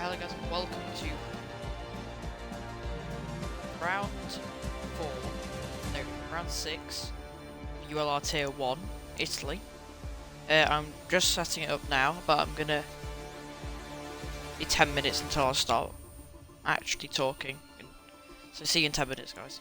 Hello guys, and welcome to round 4, no, round 6, ULR Tier 1, Italy. I'm just setting it up now, but I'm gonna be 10 minutes until I start actually talking. So see you in 10 minutes, guys.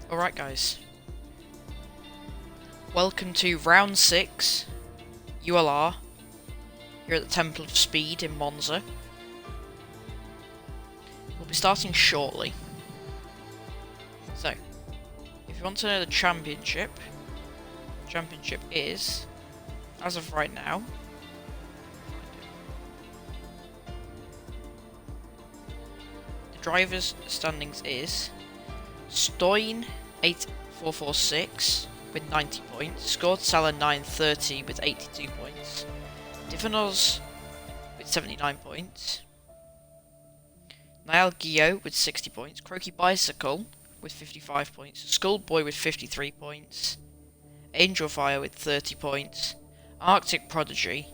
Alright guys, welcome to round 6, ULR, here at the Temple of Speed in Monza. We'll be starting shortly. So, if you want to know the championship is, as of right now, the drivers' standings is Stoin 8446 with 90 points, Scorsella 930 with 82 points, Divanos with 79 points, Niall Gio with 60 points, Croaky Bicycle with 55 points, Skullboy with 53 points, Angel Fire with 30 points, Arctic Prodigy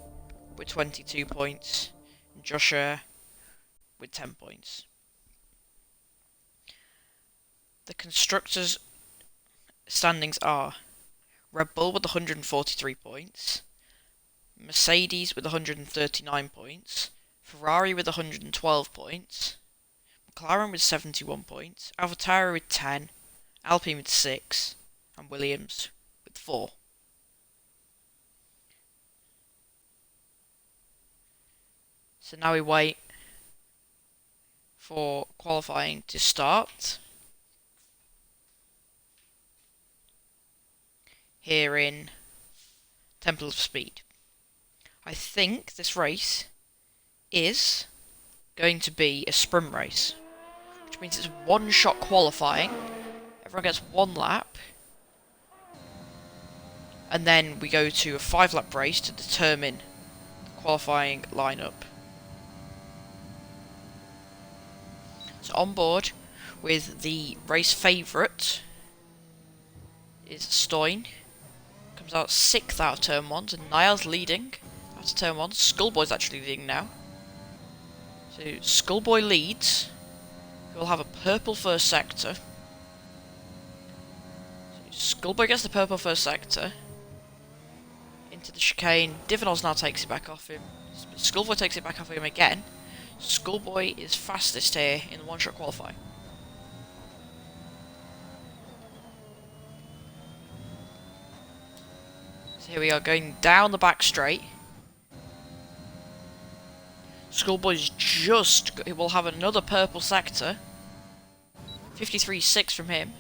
with 22 points, and Joshua with 10 points. The constructors' standings are Red Bull with 143 points, Mercedes with 139 points, Ferrari with 112 points, McLaren with 71 points, AlphaTauri with 10, Alpine with 6, and Williams with 4. So now we wait for qualifying to start here in Temple of Speed. I think this race is going to be a sprint race, which means it's one-shot qualifying. Everyone gets one lap, and then we go to a 5-lap race to determine the qualifying lineup. So on board with the race favourite is Stoin. Comes out 6th out of turn 1, so Niall's leading out of turn 1. Skullboy's actually leading now. So Skullboy leads. We'll have a purple first sector. So Skullboy gets the purple first sector. Into the chicane. Divanos now takes it back off him. Skullboy takes it back off him again. Skullboy is fastest here in the one-shot qualifying. So here we are going down the back straight. Skullboy's he will have another purple sector. 53.6 from him.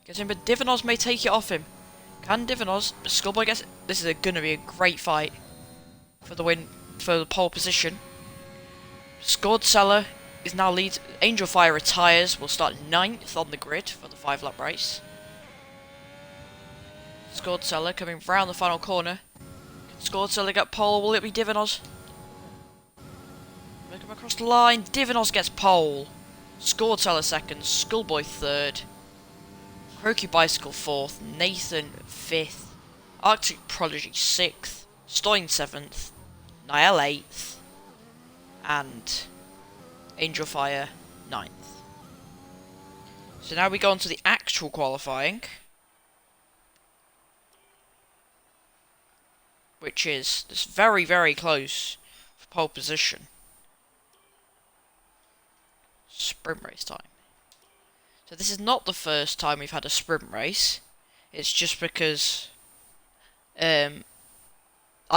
Gets him, but Divanos may take it off him. Can Divanos? Skullboy gets it. This is going to be a great fight for the win, for the pole position. Scorsella is now lead. Angel Fire retires. Will start 9th on the grid for the 5-lap race. Scorsella coming round the final corner. Can Scorsella get pole? Will it be Divanos? Make him across the line. Divanos gets pole. Scorsella second. Skullboy third. Croaky Bicycle 4th. Nathan 5th. Arctic Prodigy 6th. Stoin 7th. Niall 8th. And Angel Fire 9th. So now we go on to the actual qualifying, which is this very, very close for pole position. Sprint race time. So this is not the first time we've had a sprint race. It's just because I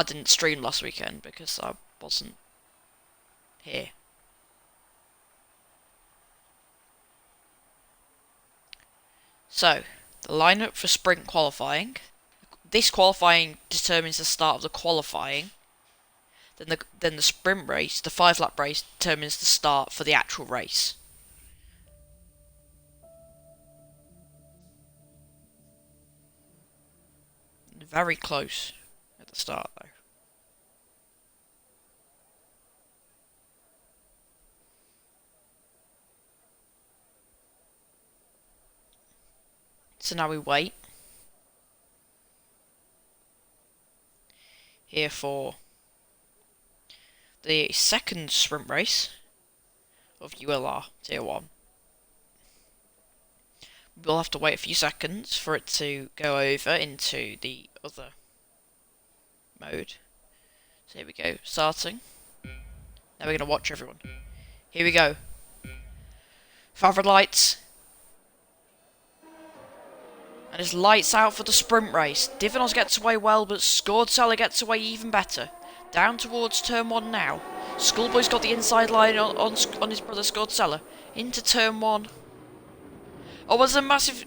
didn't stream last weekend because I wasn't here. So, the lineup for sprint qualifying. This qualifying determines the start of the qualifying. Then the sprint race, the 5-lap race, determines the start for the actual race. Very close at the start though. So now we wait here for the second sprint race of ULR Tier 1. We'll have to wait a few seconds for it to go over into the other mode. So here we go, starting. Now we're going to watch everyone. Here we go. Favorite lights. And it's lights out for the sprint race. Divinos gets away well, but Scored Seller gets away even better. Down towards turn 1 now. Schoolboy's got the inside line on his brother Scored Seller. Into turn 1. Oh, was a massive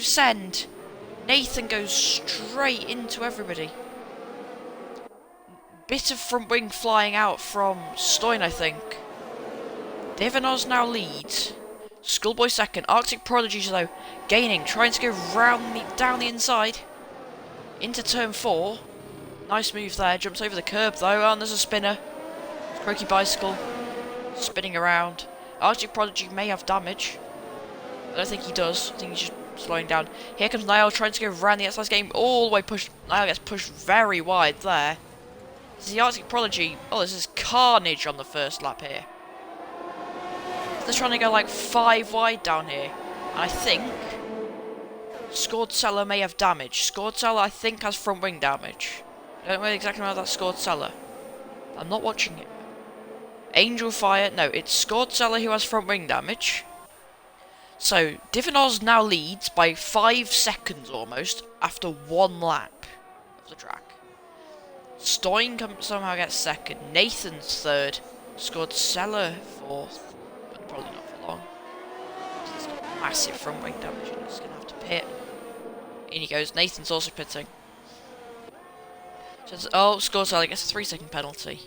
send. Nathan goes straight into everybody. Bit of front wing flying out from Stoin, I think. Divinos now leads. Schoolboy second. Arctic Prodigy, though, gaining, trying to go down the inside. Into turn 4. Nice move there. Jumps over the curb, though. Oh, and there's a spinner. Croaky Bicycle. Spinning around. Arctic Prodigy may have damage. I don't think he does. I think he's just slowing down. Here comes Niall trying to go around the outside game. All the way pushed. Niall gets pushed very wide there. This is the Arctic Prodigy. Oh, this is carnage on the first lap here. They're trying to go like 5 wide down here. And I think Scored Seller may have damage. Scored Seller, I think, has front wing damage. I don't know exactly how that's Scored Seller. I'm not watching it. Angel Fire. No, it's Scored Seller who has front wing damage. So, Divinos now leads by 5 seconds almost after 1 lap of the track. Stoin somehow gets second. Nathan's third. Scored Seller fourth. But probably not for long. He's got massive front wing damage and he's going to have to pit. In he goes. Nathan's also pitting. So, Scored Seller gets a 3-second penalty.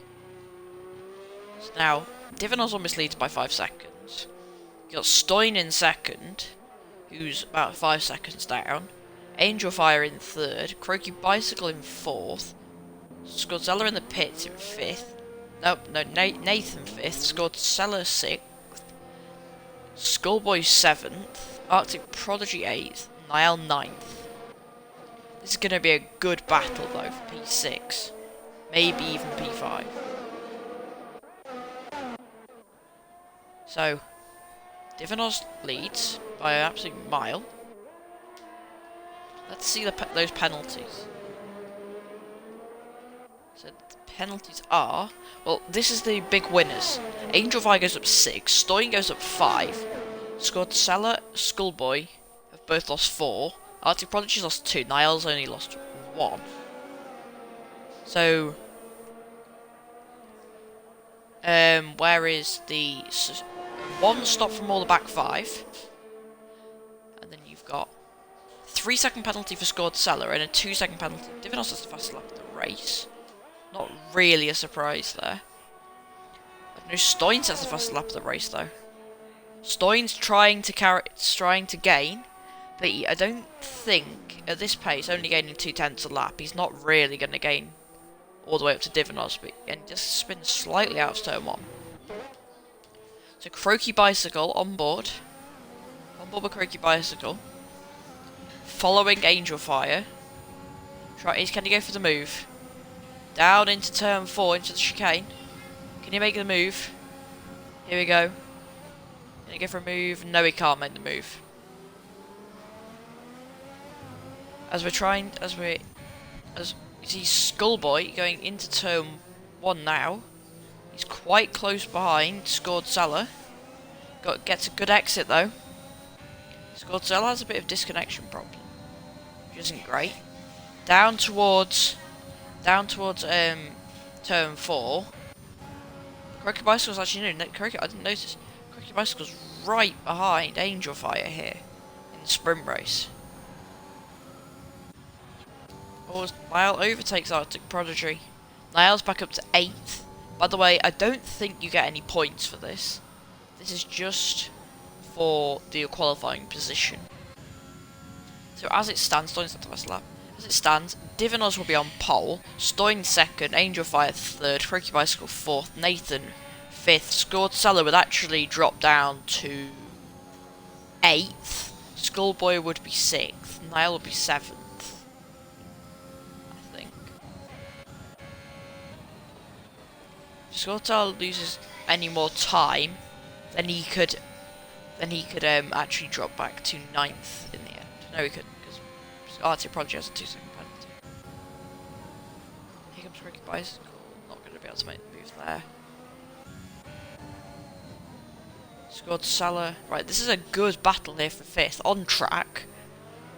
So now, Divinos almost leads by 5 seconds. You've got Stoin in second, who's about 5 seconds down. Angel Fire in third. Croaky Bicycle in fourth. Scored Seller in the pits in fifth. No, Nathan fifth. Scored Seller sixth. Schoolboy seventh. Arctic Prodigy eighth. Niall ninth. This is going to be a good battle though for P6. Maybe even P5. So, Divinos leads by an absolute mile. Let's see those penalties. So the penalties are... Well, this is the big winners. Angel Fire goes up 6. Stoin goes up 5. Scored Seller, Schoolboy have both lost 4. Arctic Prodigy's lost 2. Niall's only lost 1. So... where is the... 1 stop from all the back 5. And then you've got 3-second penalty for Scored Seller and a 2-second penalty. Divinos has the fastest lap of the race. Not really a surprise there. No, Stoin has the fastest lap of the race though. Stoin's trying to gain, but I don't think at this pace, only gaining 2/10 a lap, he's not really going to gain all the way up to Divinos, and just spins slightly out of turn 1. So Croaky Bicycle on board with Croaky Bicycle, following Angel Fire. Can he go for the move? Down into turn 4, into the chicane. Can he make the move? Here we go. Can he go for a move? No, he can't make the move. As you see Schoolboy going into turn 1 now. He's quite close behind Scored Seller. Gets a good exit though. Scored Seller has a bit of disconnection problem, which isn't great. Down towards turn 4. Croaky Bicycle's actually new. I didn't notice. Croaky Bicycle's right behind Angel Fire here in the sprint race. Niall overtakes Arctic Prodigy. Niall's back up to 8th. By the way, I don't think you get any points for this. This is just for the qualifying position. So as it stands, Stoin's not the first lap. As it stands, Divinos will be on pole, Stoin second, Angel Fire third, Croaky Bicycle fourth, Nathan fifth. Scored Seller would actually drop down to 8th. Schoolboy would be 6th. Niall would be 7th. I think. If Scored Seller loses any more time, then he could actually drop back to 9th in the end. No, he couldn't, because Arctic Prodigy has a 2-second penalty. Here comes Croaky Bicycle. Not going to be able to make the move there. Scored Seller. Right, this is a good battle here for 5th. On track.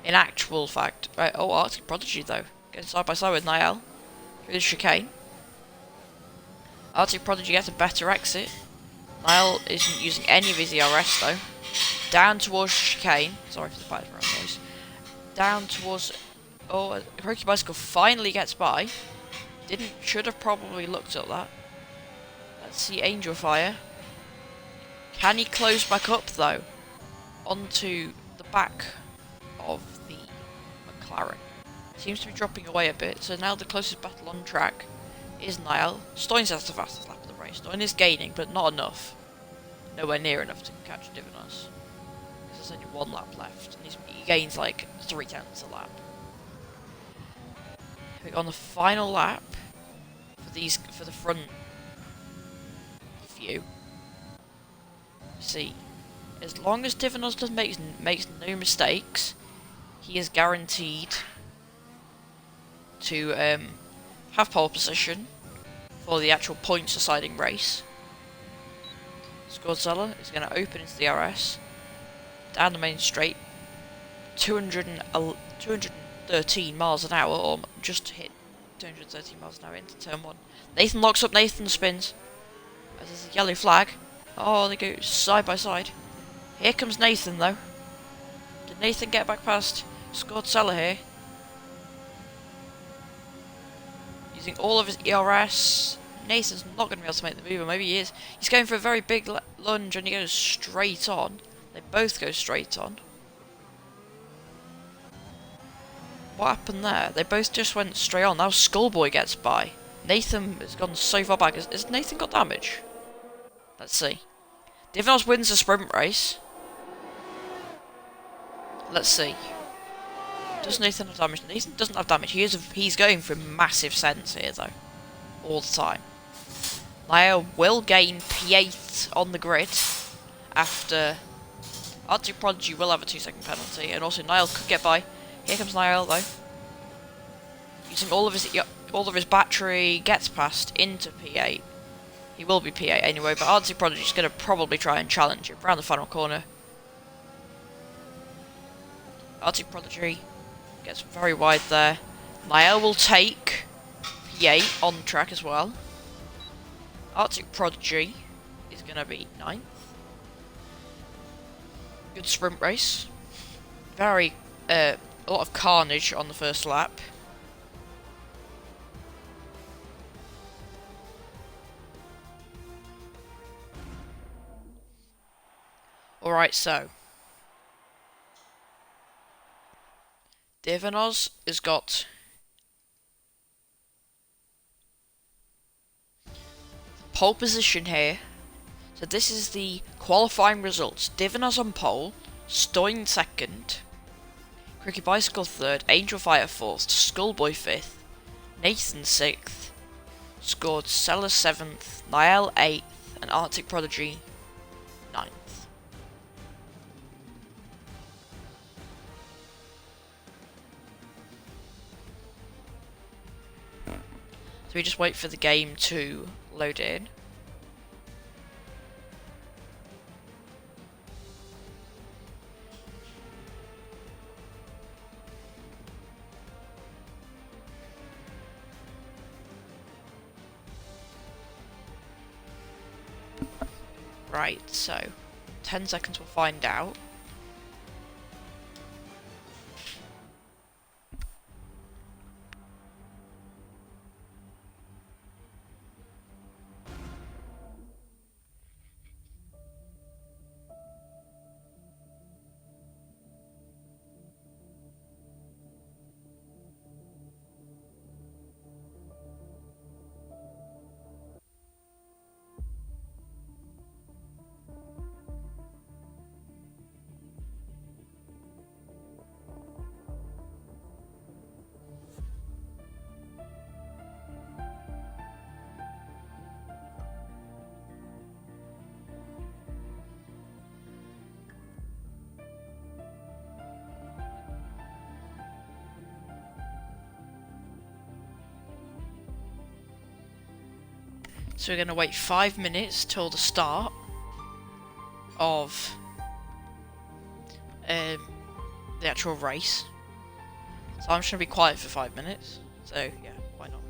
In actual fact, right? Oh, Arctic Prodigy though, getting side by side with Niall through the chicane. Arctic Prodigy gets a better exit. Niall isn't using any of his ERS though. Down towards chicane. Sorry for the background noise. Down towards. Oh, Croaky Bicycle finally gets by. Should have probably looked at that. Let's see Angel Fire. Can he close back up though? Onto the back of the McLaren. Seems to be dropping away a bit, so now the closest battle on track is Niall. Stoynes has the fastest lap of the race. Stoynes is gaining, but not enough. Nowhere near enough to catch Divinos. There's only one lap left, and he gains like 0.3 a lap. On the final lap for the front few. See, as long as Divinos makes no mistakes, he is guaranteed to have pole position for the actual points deciding race. Scorzella is going to open into the RS down the main straight, 213 miles an hour, or just hit 213 miles an hour into turn 1. Nathan locks up, Nathan spins. There's a yellow flag. Oh, they go side by side. Here comes Nathan though. Did Nathan get back past Scorzella here? Using all of his ERS. Nathan's not going to be able to make the move, or maybe he is. He's going for a very big lunge and he goes straight on. They both go straight on. What happened there? They both just went straight on. Now Skullboy gets by. Nathan has gone so far back. Has Nathan got damage? Let's see. Divinos wins the sprint race. Let's see. Does Nathan have damage? Nathan doesn't have damage. He's going for massive sense here though. All the time. Niall will gain P8 on the grid after Arctic Prodigy will have a 2-second penalty, and also Niall could get by. Here comes Niall though. Using all of his battery, gets past into P8. He will be P8 anyway, but Arctic Prodigy is going to probably try and challenge him around the final corner. Arctic Prodigy gets very wide there. Niall will take P8 on track as well. Arctic Prodigy is going to be 9th. Good sprint race. A lot of carnage on the first lap. Alright, so Divinos has got pole position here. So this is the qualifying results. Divinos on pole, Stoynes second, Cricket Bicycle third, Angel Fire fourth, Skullboy fifth, Nathan sixth, Scorzella seventh, Niall eighth, and Arctic Prodigy ninth. So we just wait for the game to load in. Right, so 10 seconds we'll find out. So we're going to wait 5 minutes till the start of the actual race. So I'm just gonna be quiet for 5 minutes. So yeah, why not?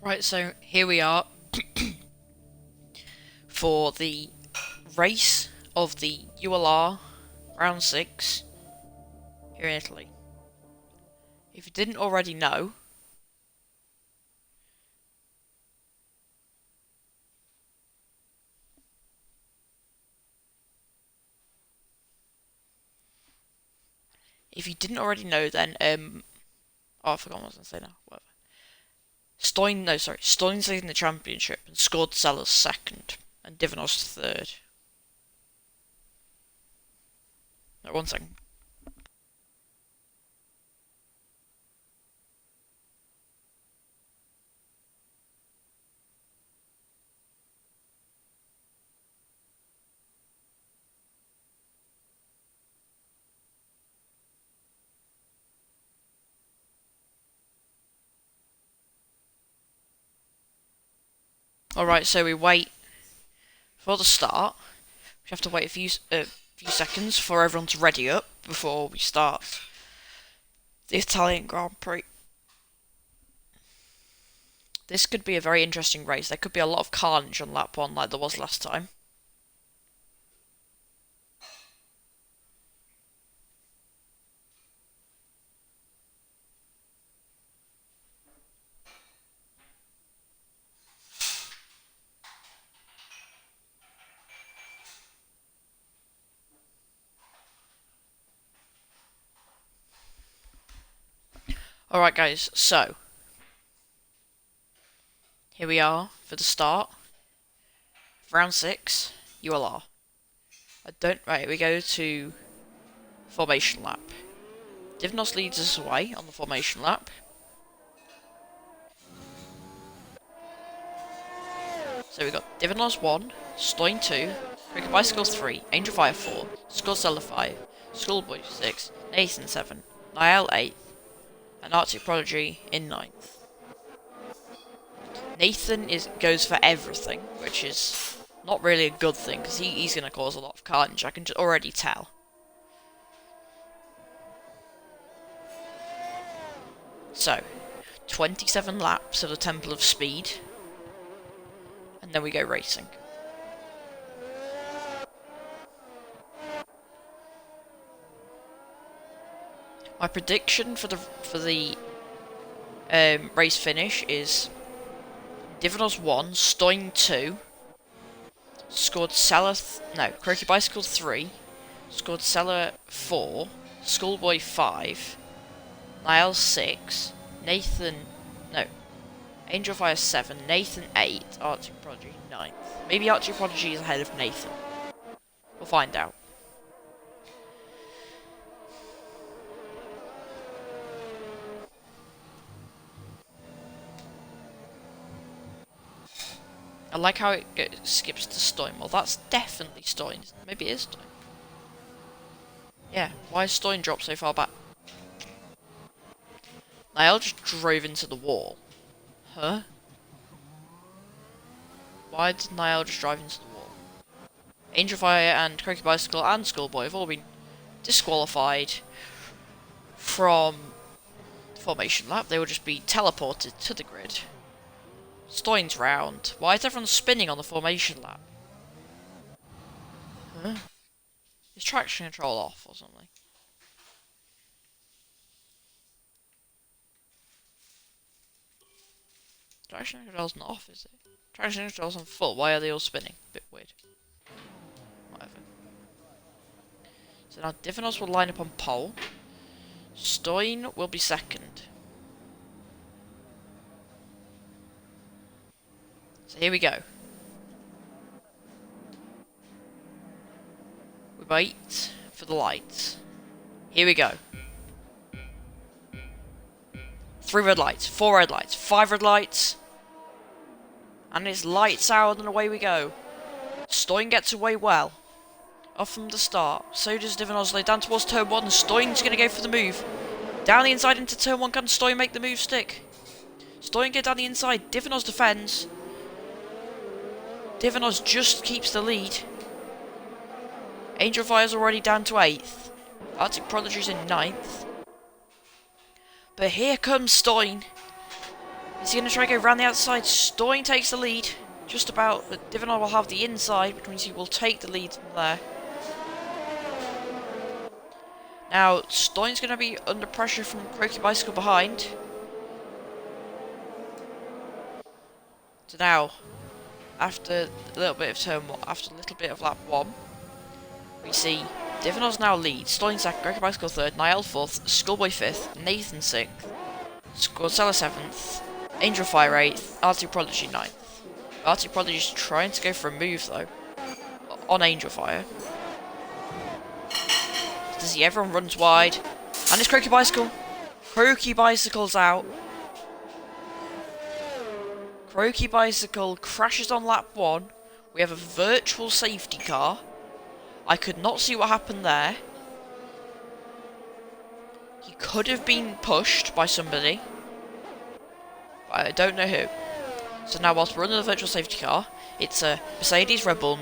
Right, so here we are for the race of the ULR round 6 here in Italy. If you didn't already know, then oh, I forgot what I was gonna say now. Whatever. Stoin's leading the championship and scored Sellers second and Divinos third. No, 1 second. Alright, so we wait for the start. We have to wait a few seconds for everyone to ready up before we start the Italian Grand Prix. This could be a very interesting race. There could be a lot of carnage on lap 1 like there was last time. Alright guys, so here we are for the start. Round 6, ULR. Right, we go to formation lap. Divinos leads us away on the formation lap. So we got Divinos 1, Stoin 2, Cricket Bicycle 3, Angel Fire 4, Skullseller 5, Schoolboy 6, Nathan 7, Niall 8, and Arctic Prodigy in 9th. Nathan goes for everything, which is not really a good thing, because he's going to cause a lot of carnage, I can already tell. So, 27 laps of the Temple of Speed, and then we go racing. My prediction for the race finish is Divinos 1, Stoin 2, scored Seller Croaky Bicycle 3, scored Seller 4, Schoolboy 5, Niall 6, Angel Fire 7, Nathan 8, Arctic Prodigy 9th. Maybe Arctic Prodigy is ahead of Nathan. We'll find out. I like how it skips to Stoin. Well, that's definitely Stoin. Maybe it is Stoin. Yeah, why is Stoin dropped so far back? Niall just drove into the wall. Huh? Why did Niall just drive into the wall? Angel Fire and Croaky Bicycle and Schoolboy have all been disqualified from formation lap. They will just be teleported to the grid. Stoin's round. Why is everyone spinning on the formation lap? Huh? Is traction control off or something? Traction control's not off, is it? Traction control's on full. Why are they all spinning? Bit weird. Whatever. So now Divinos will line up on pole. Stoin will be second. So here we go. We wait for the lights. Here we go. 3 red lights, 4 red lights, 5 red lights. And it's lights out and away we go. Stoin gets away well. Off from the start. So does Divinos. They down towards turn 1. Stoin's going to go for the move. Down the inside into turn 1. Can Stoin make the move stick? Stoin get down the inside. Divinos defends. Divinos just keeps the lead. Angel Fire's already down to 8th. Arctic Prodigy's in 9th. But here comes Stoin. Is he going to try to go round the outside? Stoin takes the lead. Just about, but Divinor will have the inside, which means he will take the lead from there. Now, Stoin's going to be under pressure from Croaky Bicycle behind. So now, after a little bit of turmoil, after a little bit of lap 1, we see Divinor's now lead, Stoin second, Croaky Bicycle third, Niall fourth, Schoolboy fifth, Nathan sixth, Squadzella seventh, Angel Fire eighth, Arctic Prodigy ninth. Arctic Prodigy's trying to go for a move though, on Angel Fire. To see everyone runs wide, and it's Croaky Bicycle. Croaky Bicycle's out. Croaky Bicycle crashes on lap 1. We have a virtual safety car. I could not see what happened there. He could have been pushed by somebody, but I don't know who. So now whilst we're under the virtual safety car, it's a Mercedes, Red Bull,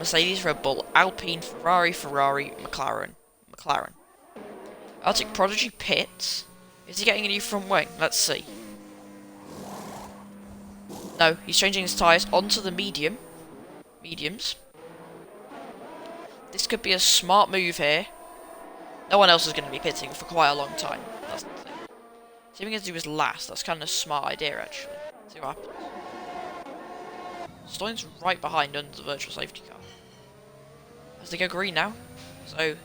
Alpine, Ferrari, McLaren. Arctic Prodigy pits. Is he getting a new front wing? Let's see. No, he's changing his tyres onto the mediums. This could be a smart move here. No one else is going to be pitting for quite a long time. That's the thing. See if we can do his last. That's kind of a smart idea, actually. See what happens. Stoin's right behind under the virtual safety car. As they go green now. So,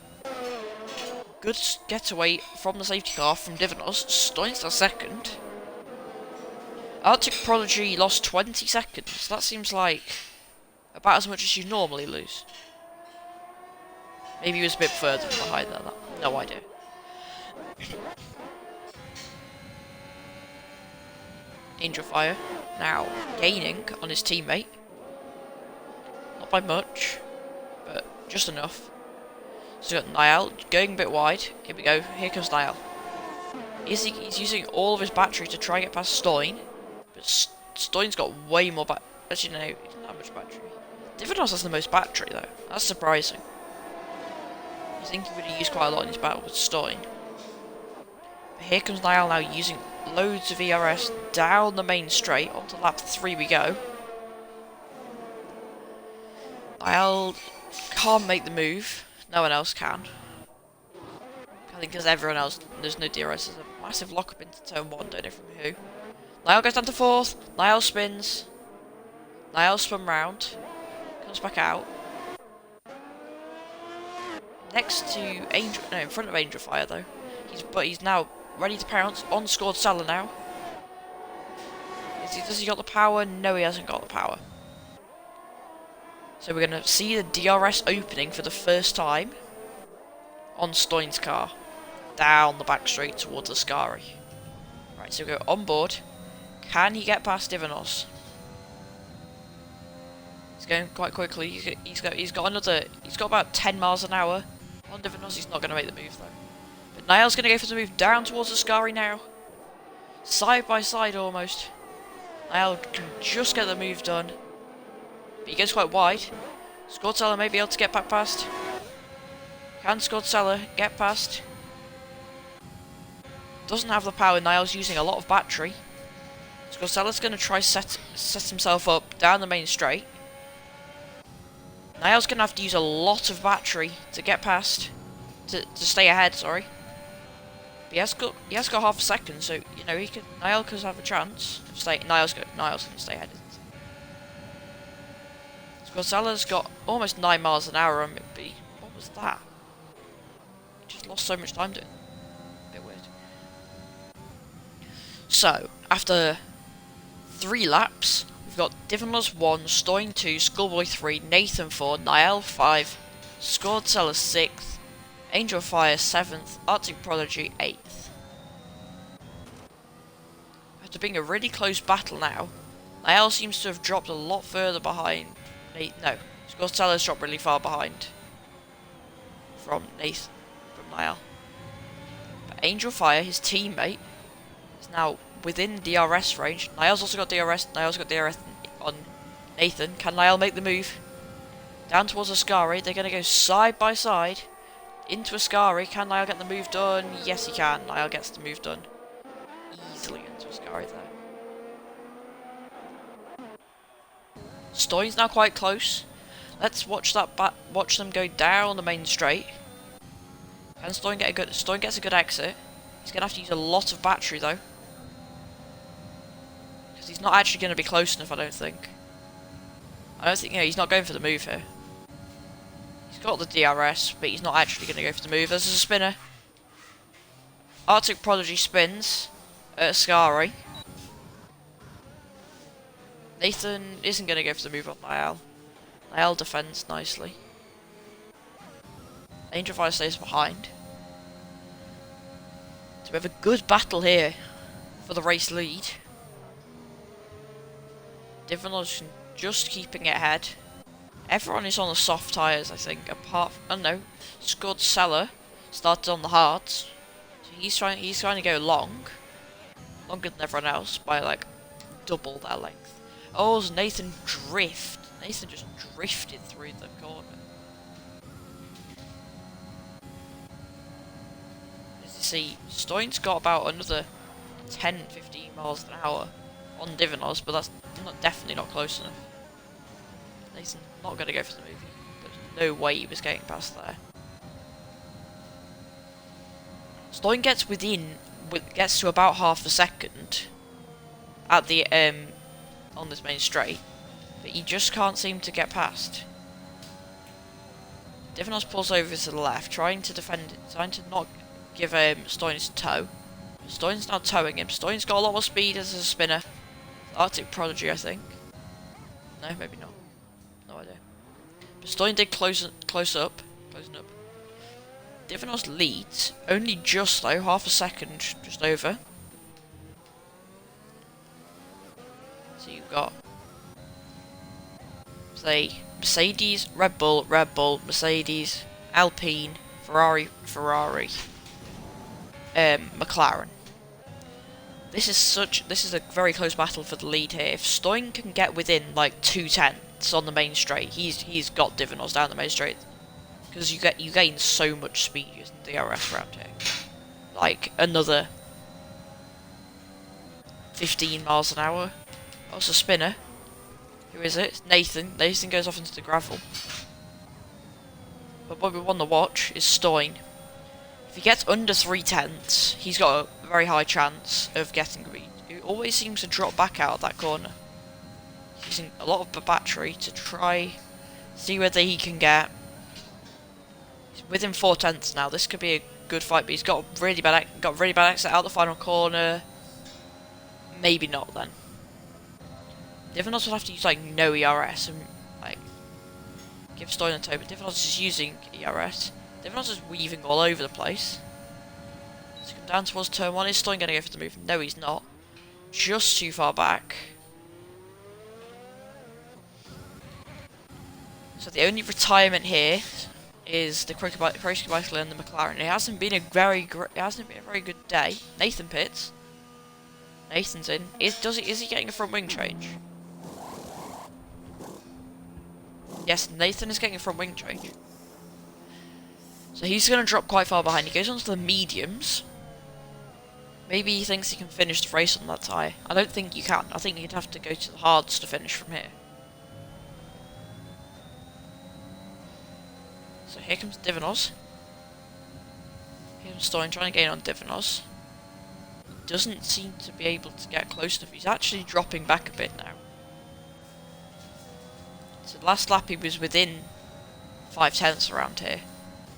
good getaway from the safety car from Divinos. Stoin's still second. Arctic Prodigy lost 20 seconds. That seems like about as much as you normally lose. Maybe he was a bit further behind than that. No idea. Angel Fire now gaining on his teammate. Not by much, but just enough. So we've got Niall going a bit wide. Here we go. Here comes Niall. He's using all of his battery to try and get past Stoin. But Stoin's got way more battery. Actually, no, he doesn't have much battery. Divinos has the most battery, though. That's surprising. I think he would have used quite a lot in his battle with Stoin. But here comes Niall now using loads of ERS down the main straight. Onto lap 3 we go. Niall can't make the move. No one else can. I think because everyone else, there's no DRS. There's a massive lock up into turn 1, don't know from who. Niall goes down to 4th. Niall spins. Niall spun round. Comes back out. Next to Angel, no, in front of Angel Fire though. He's now ready to pounce on Squadzella now. Does he got the power? No, he hasn't got the power. So we're going to see the DRS opening for the first time on Stoin's car. Down the back straight towards Ascari. Right, so we go on board. Can he get past Divinos? He's going quite quickly. He's got about 10 miles an hour. On Divinos, he's not going to make the move though. But Niall's going to go for the move down towards Ascari now. Side by side almost. Niall can just get the move done. But he goes quite wide. Squadzella may be able to get back past. Can Squadzella get past? Doesn't have the power. Niall's using a lot of battery. Squadzella's going to try set himself up down the main straight. Niall's going to have to use a lot of battery to get past. To stay ahead, sorry. But he has got half a second, so you know Niall could have a chance of staying. Niall's going to stay ahead. Squadzella's got almost 9 miles an hour on it. What was that? He just lost so much time doing it. A bit weird. So, after 3 laps, we've got Divinos 1, Stoin 2, Schoolboy 3, Nathan 4, Niall 5, Squadzella 6th, Angel Fire 7th, Arctic Prodigy 8th. After being a really close battle now, Niall seems to have dropped a lot further behind. No, Squadzella's dropped really far behind from Niall. But Angel Fire, his teammate, is now within DRS range. Niall's also got DRS. Niall's got DRS on Nathan. Can Niall make the move? Down towards Ascari. They're going to go side by side into Ascari. Can Niall get the move done? Yes, he can. Niall gets the move done easily into Ascari there. Stoyne's now quite close. Let's watch watch them go down the main straight. Can Stoyne get a good? Stoyne gets a good exit. He's gonna have to use a lot of battery though, because he's not actually gonna be close enough. I don't think. He's not going for the move here. He's got the DRS, but he's not actually gonna go for the move. There's a spinner. Arctic Prodigy spins at Ascari. Nathan isn't going to go for the move on Lyell. Lyell defends nicely. Angel Fire stays behind. So we have a good battle here for the race lead. Divinlodge just keeping it ahead. Everyone is on the soft tyres, I think, apart from... Oh no, Scud Seller started on the hards. He's trying to go longer than everyone else by like double their length. Oh, there's Nathan drift. Nathan just drifted through the corner. As you see, Stoyne's got about another 10-15 miles an hour on Divinos, but that's definitely not close enough. Nathan's not going to go for the move. There's no way he was getting past there. Stoyne gets to about half a second at the on this main straight, but he just can't seem to get past. Divinos pulls over to the left, trying to defend it, trying to not give Stoyne his toe. Stoyne's now towing him. Stoyne's got a lot more speed as a spinner. Arctic Prodigy, I think. No, maybe not. No idea. But Stoyne did closing up. Divinos leads, only just though, half a second, just over. So you've got, say, Mercedes, Red Bull, Mercedes, Alpine, Ferrari, McLaren. This is a very close battle for the lead here. If Stoyne can get within like 2/10 on the main straight, he's got Divinos down the main straight. Because you gain so much speed using DRS around here. Like another 15 miles an hour. Oh, it's a spinner. Who is it? It's Nathan. Nathan goes off into the gravel. But what we want to watch is Stoyne. If he gets under 3/10, he's got a very high chance of getting green. He always seems to drop back out of that corner. He's using a lot of the battery to try see whether he can get. He's within 4/10 now. This could be a good fight, but he's got really bad exit out the final corner. Maybe not then. Divinos will have to use like no ERS and like give Stoyne a toe, but Divinos is using ERS. Divinos is weaving all over the place. Let's come down towards turn 1. Is Stoyne going to go for the move? No, he's not. Just too far back. So the only retirement here is the Croaky Bicycle and the McLaren. It hasn't been a very good day. Nathan pits. Nathan's in. Is he getting a front wing change? Yes, Nathan is getting a front wing change. So he's going to drop quite far behind. He goes onto the mediums. Maybe he thinks he can finish the race on that tyre. I don't think you can. I think you'd have to go to the hards to finish from here. So here comes Divinos. Here comes Stoyne trying to gain on Divinos. Doesn't seem to be able to get close enough. He's actually dropping back a bit now. So last lap he was within 5/10 around here.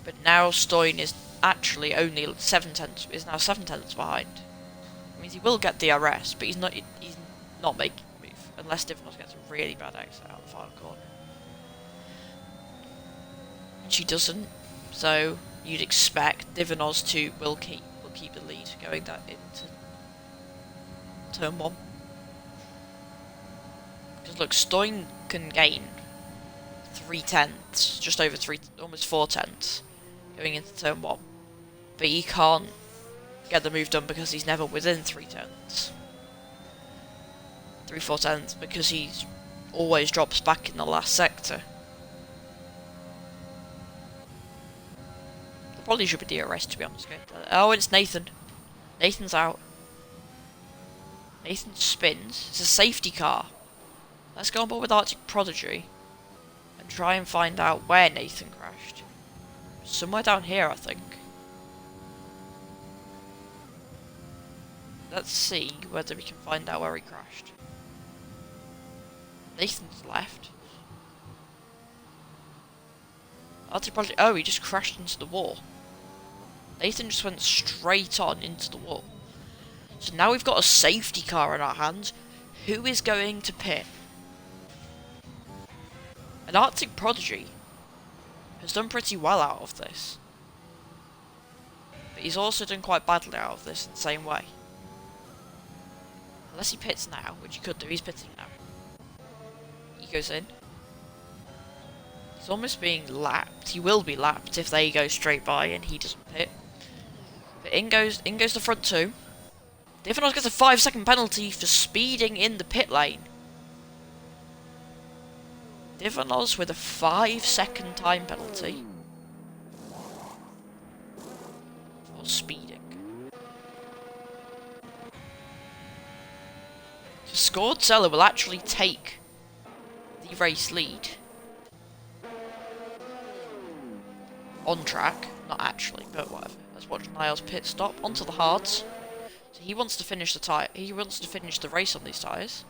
But now Stoyne is actually only 7/10, is now 7/10 behind. It means he will get DRS, but he's not making the move. Unless Divinos gets a really bad exit out of the final corner. And she doesn't, so you'd expect Divinos will keep the lead going that into turn 1. Because look, Stoyne can gain 3/10, just over almost 4/10 going into turn 1, but he can't get the move done because he's never within 3/10, 3/4, because he always drops back in the last sector. There probably should be DRS, to be honest. Oh, it's Nathan. Nathan's out. Nathan spins. It's a safety car. Let's go on board with Arctic Prodigy and try and find out where Nathan crashed. Somewhere down here, I think. Let's see whether we can find out where he crashed. Nathan's left. Arctic Prodigy. Oh, he just crashed into the wall. Nathan just went straight on into the wall. So now we've got a safety car in our hands. Who is going to pit? And Arctic Prodigy has done pretty well out of this. But he's also done quite badly out of this in the same way. Unless he pits now, which he could do, he's pitting now. He goes in. He's almost being lapped. He will be lapped if they go straight by and he doesn't pit. But in goes the front two. Divanos gets a 5-second penalty for speeding in the pit lane. Divanos with a 5-second time penalty for speeding. Scored Seller will actually take the race lead. On track, not actually, but whatever. Let's watch Niall's pit stop onto the hards. So he wants to finish the tire. He wants to finish the race on these tires.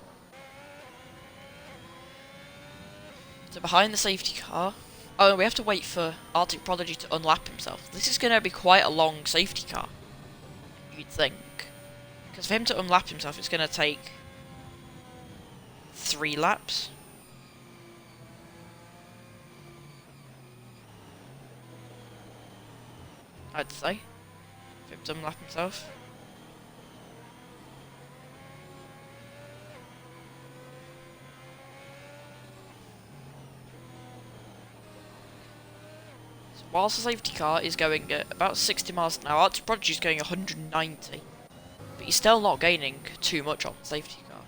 So behind the safety car. Oh, we have to wait for Arctic Prodigy to unlap himself. This is going to be quite a long safety car, you'd think, because for him to unlap himself, it's going to take 3 laps. I'd say. For him to unlap himself. So whilst the safety car is going at about 60 miles an hour, Arctic Prodigy is going 190. But he's still not gaining too much on the safety car.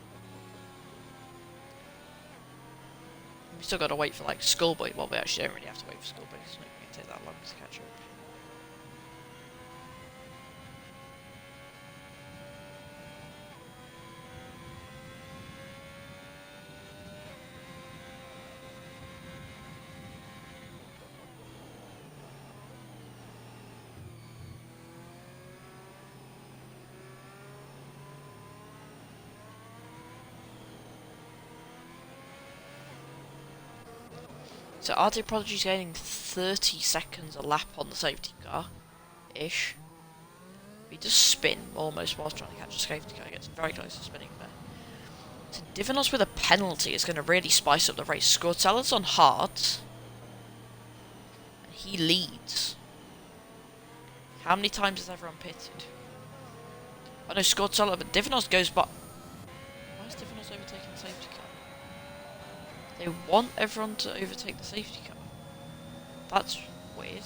We still got to wait for like Schoolboy. Well, we actually don't really have to wait for Schoolboy. It's not going to take that long to catch up. So Arctic Prodigy's gaining 30 seconds a lap on the safety car-ish. He does spin almost whilst trying to catch the safety car. He gets very close to spinning there. So Divanos with a penalty is going to really spice up the race. Scortella's on hards. And he leads. How many times has everyone pitted? I know Scortella, but Divanos goes by. Why is Divanos overtaking the safety car? They want everyone to overtake the safety car. That's weird.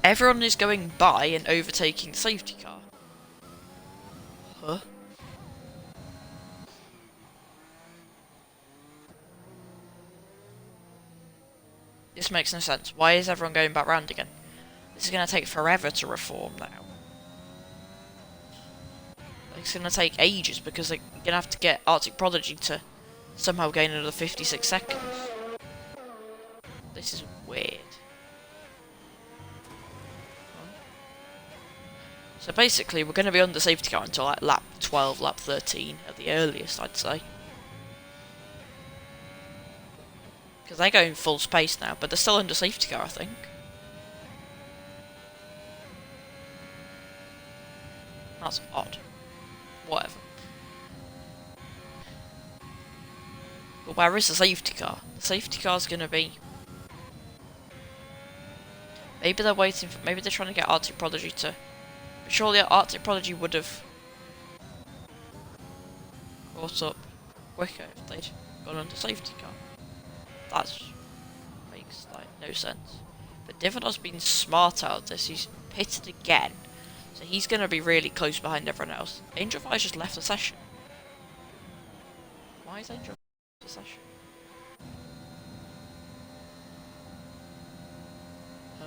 Everyone is going by and overtaking the safety car. Huh? This makes no sense. Why is everyone going back round again? This is going to take forever to reform now. It's going to take ages because they're going to have to get Arctic Prodigy to somehow gain another 56 seconds. This is weird. So basically, we're going to be under safety car until like lap 12, lap 13 at the earliest, I'd say. Because they're going full space now, but they're still under safety car, I think. That's odd. Whatever. But where is the safety car? The safety car's gonna be... Maybe they're waiting for... Maybe they're trying to get Arctic Prodigy to... But surely Arctic Prodigy would have... caught up quicker if they'd gone under safety car. That makes, like, no sense. But Divanos been smart out of this. He's pitted again. So he's gonna be really close behind everyone else. Angel Fire's just left the session. Why is Angel session? Huh?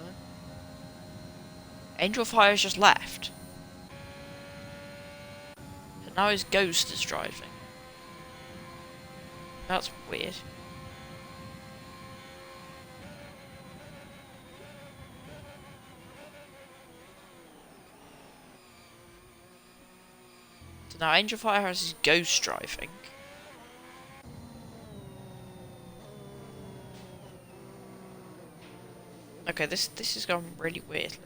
Angel Fire's just left. So now his Ghost is driving. That's weird. So now Angel Fire has his ghost driving. Okay, this is going really weirdly.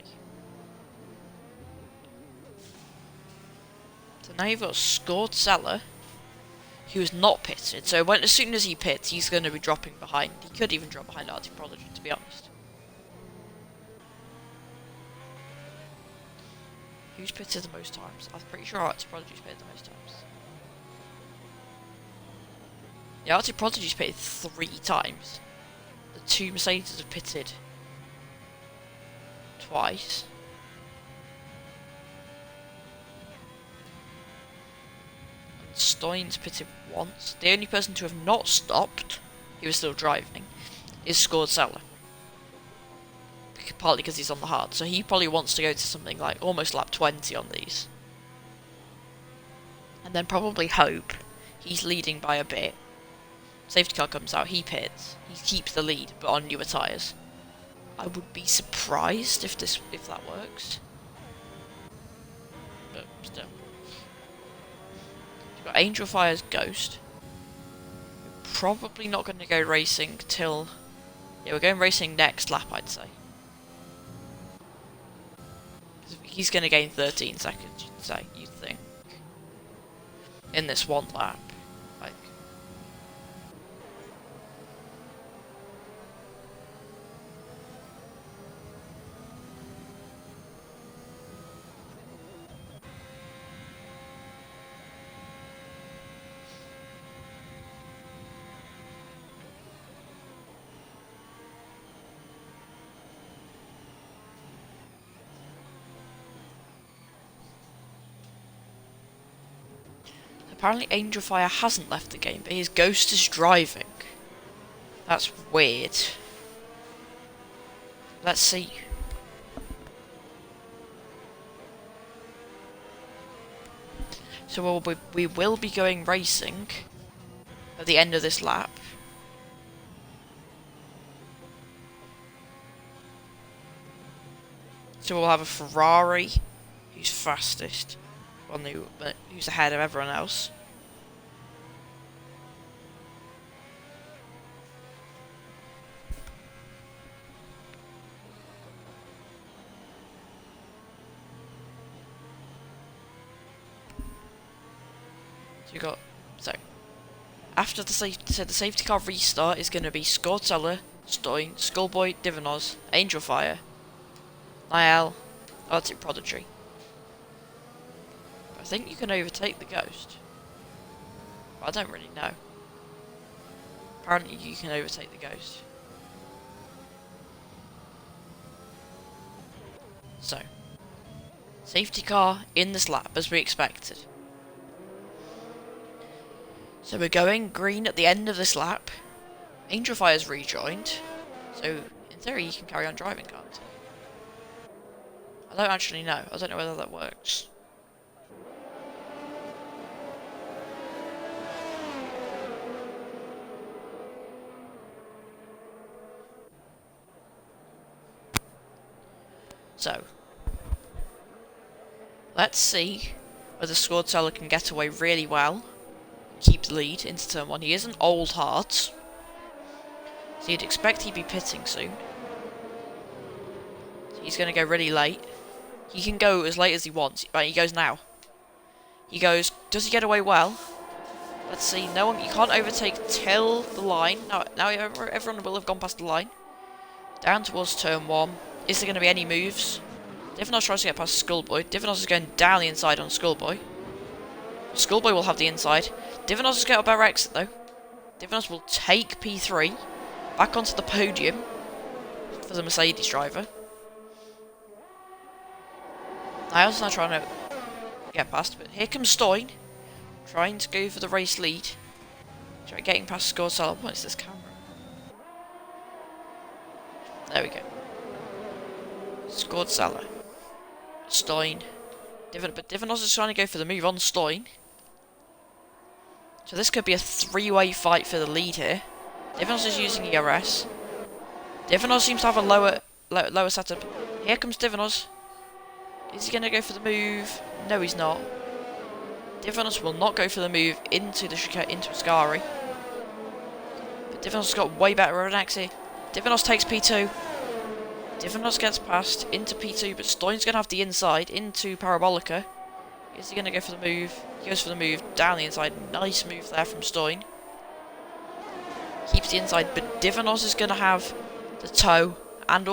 So now you've got a scored seller who is not pitted. So as soon as he pits, he's going to be dropping behind. He could even drop behind Arctic Prodigy, to be honest. Who's pitted the most times? I'm pretty sure Arctic Prodigy's pitted the most times. Yeah, Arctic Prodigy's pitted 3 times. The 2 Mercedes have pitted twice. And Stein's pitted once. The only person to have not stopped, he was still driving, is Scored Seller. Partly because he's on the hard, so he probably wants to go to something like almost lap 20 on these. And then probably hope he's leading by a bit. Safety car comes out, he pits, he keeps the lead, but on newer tyres. I would be surprised if that works. But still. You've got Angel Fire's Ghost. We're probably not going to go racing till... Yeah, we're going racing next lap, I'd say. He's going to gain 13 seconds, you'd think. In this one lap. Like... Apparently Angel Fire hasn't left the game, but his Ghost is driving. That's weird. Let's see. So we will be going racing at the end of this lap. So we'll have a Ferrari, who's fastest. Who's ahead of everyone else. So you got after the safety car restart is going to be Scored Seller, Stein, Skullboy, Divinos, Angel Fire, Niall, Arctic Prodigy. I think you can overtake the Ghost. But I don't really know. Apparently you can overtake the Ghost. So, safety car in this lap as we expected. So we're going green at the end of this lap. Angel Fire's rejoined. So, in theory you can carry on driving, can't you? I don't actually know. I don't know whether that works. So, let's see whether Scored Seller can get away really well, keep the lead into turn 1. He is an old heart, so you'd expect he'd be pitting soon. So he's going to go really late. He can go as late as he wants. Right, he goes now. He goes. Does he get away well? Let's see. No one. You can't overtake till the line. Now everyone will have gone past the line. Down towards turn 1. Is there going to be any moves? Divinos tries to get past Skullboy. Divinos is going down the inside on Skullboy. Skullboy will have the inside. Divinos has got a better exit though. Divinos will take P3 back onto the podium for the Mercedes driver. Niall's now trying to get past, but here comes Stein, trying to go for the race lead. Try getting past Scored Seller. What is this camera? There we go. Scored Seller. Stein. But Divinos is trying to go for the move on Stein. So this could be a three-way fight for the lead here. Divinos is using ERS. Divinos seems to have a lower setup. Here comes Divinos. Is he going to go for the move? No, he's not. Divinos will not go for the move into Ascari. But Divinos has got way better aerodynamics here. Divinos takes P2. Divinos gets past into P2, but Stoin's going to have the inside into Parabolica. Is he going to go for the move? He goes for the move down the inside. Nice move there from Stoin. Keeps the inside, but Divinos is going to have the toe and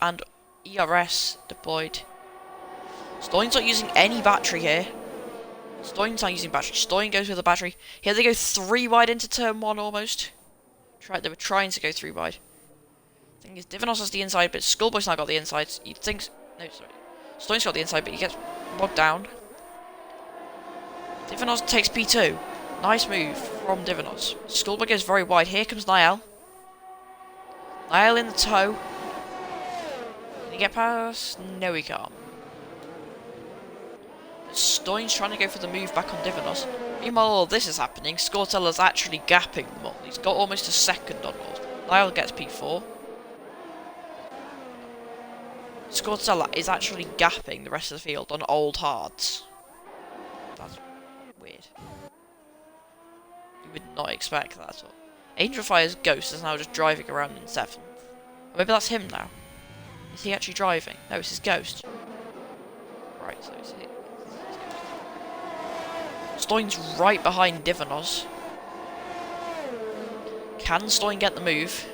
and ERS deployed. Stoin's not using any battery here. Stoin's not using battery. Stoin goes with the battery. Here they go 3 wide into turn 1 almost. They were trying to go 3 wide. Thing is, Divinos has the inside, but Schoolboy's not got the inside. You'd think... No, sorry. Stoin's got the inside, but he gets bogged down. Divinos takes P2. Nice move from Divinos. Schoolboy goes very wide. Here comes Niall. Niall in the toe. Can he get past? No, he can't. Stoin's trying to go for the move back on Divinos. Meanwhile, all this is happening. Scortella's actually gapping them all. He's got almost a second on all. Niall gets P4. Scortella is actually gapping the rest of the field on old hards. That's weird. You would not expect that at all. Angel Fire's Ghost is now just driving around in 7th. Or maybe that's him now. Is he actually driving? No, it's his Ghost. Right, so it's it. Stoin's right behind Divinos. Can Stoin get the move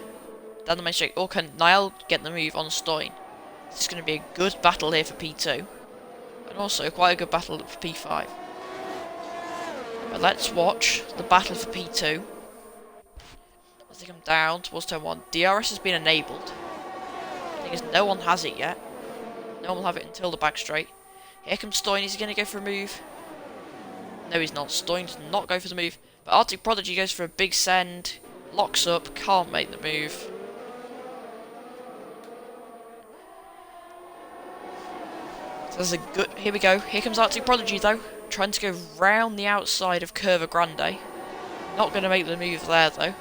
down the main straight, or can Niall get the move on Stoin? This is going to be a good battle here for P2, and also quite a good battle for P5. But let's watch the battle for P2 as they come down towards turn 1. DRS has been enabled. The thing is, no one has it yet. No one will have it until the back straight. Here comes Stoin. Is he going to go for a move? No, he's not. Stoin does not go for the move. But Arctic Prodigy goes for a big send. Locks up. Can't make the move. So there's a good... Here we go. Here comes Arctic Prodigy, though. Trying to go round the outside of Curva Grande. Not going to make the move there, though.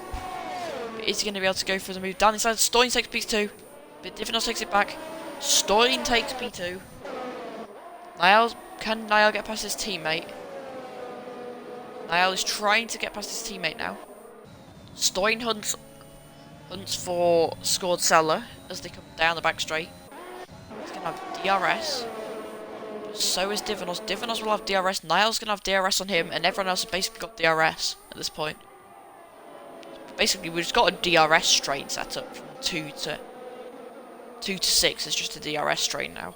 But is he going to be able to go for the move down inside? Stoin takes P2. But Divinos takes it back. Stoin takes P2. Can Niall get past his teammate? Niall is trying to get past his teammate now. Stoin hunts for Scored Seller as they come down the back straight. He's going to have DRS. So is Divinos. Divinos will have DRS. Niall's going to have DRS on him, and everyone else has basically got DRS at this point. Basically, we've just got a DRS strain set up from 2 to 6. It's just a DRS strain now.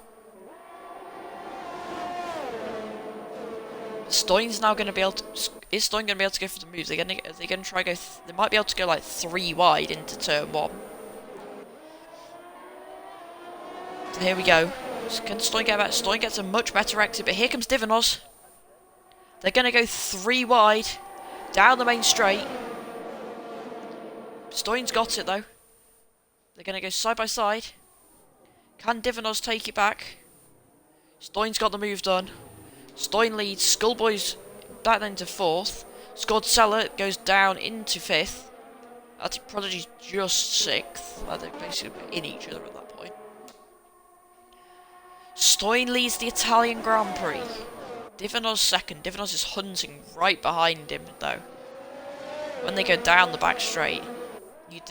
Stoin's now going to be able to... Is Stoin going to be able to go for the moves? Are they going to try to go... They might be able to go like 3 wide into turn 1. So here we go. Can Stoin get back? Stoin gets a much better exit, but here comes Divinos. They're going to go 3 wide. Down the main straight. Stoin's got it though. They're going to go side by side. Can Divinos take it back? Stoin's got the move done. Stoin leads. Skullboy's back then to 4th. Scored Seller goes down into 5th. Arctic Prodigy's just 6th. They're basically in each other at that point. Stoin leads the Italian Grand Prix. Divinos 2nd. Divinos is hunting right behind him though. When they go down the back straight, you'd